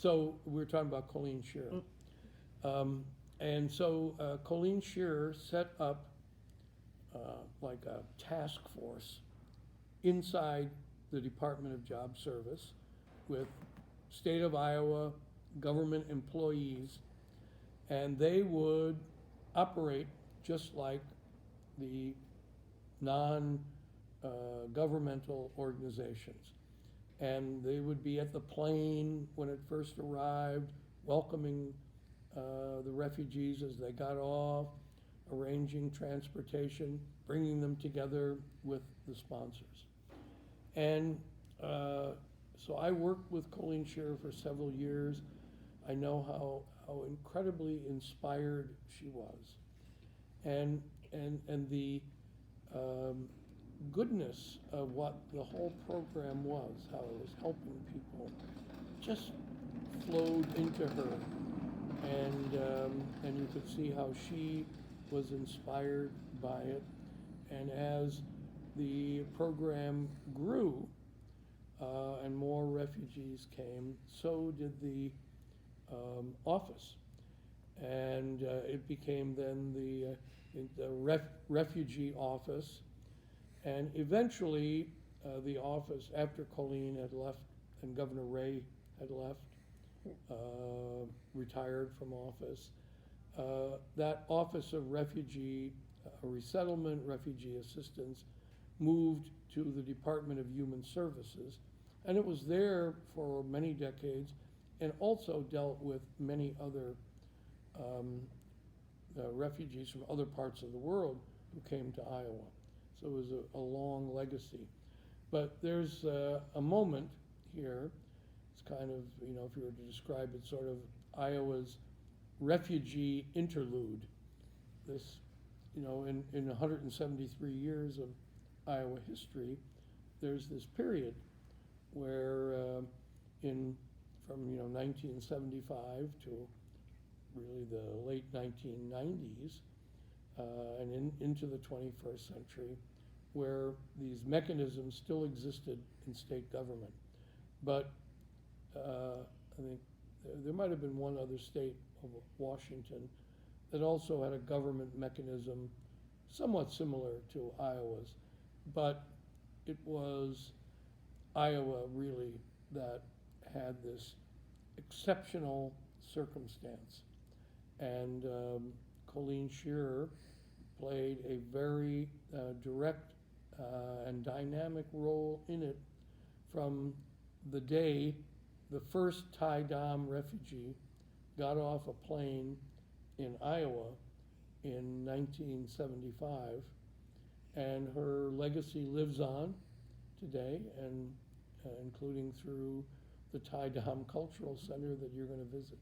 So we're talking about Colleen Shearer. And so Colleen Shearer set up like a task force inside the Department of Job Service with state of Iowa government employees, and they would operate just like the non-governmental organizations. And they would be at the plane when it first arrived, welcoming the refugees as they got off, arranging transportation, bringing them together with the sponsors. And so I worked with Colleen Shearer for several years. I know how incredibly inspired she was. And the goodness of what the whole program was, how it was helping people, just flowed into her. And you could see how she was inspired by it. And as the program grew and more refugees came, so did the office. And it became then the refugee office. And eventually, the office, after Colleen had left and Governor Ray had left, retired from office, that Office of Refugee Resettlement, Refugee Assistance, moved to the Department of Human Services. And it was there for many decades and also dealt with many other refugees from other parts of the world who came to Iowa. So it was a long legacy. But there's a moment here, it's kind of, if you were to describe it, sort of Iowa's refugee interlude. This, in 173 years of Iowa history, there's this period where from 1975 to really the late 1990s and into the 21st century, where these mechanisms still existed in state government. But I think there might have been one other state, of Washington, that also had a government mechanism somewhat similar to Iowa's. But it was Iowa really that had this exceptional circumstance. And Colleen Shearer played a very direct and dynamic role in it from the day the first Thai Dam refugee got off a plane in Iowa in 1975. And her legacy lives on today, and including through the Thai Dam Cultural Center that you're going to visit.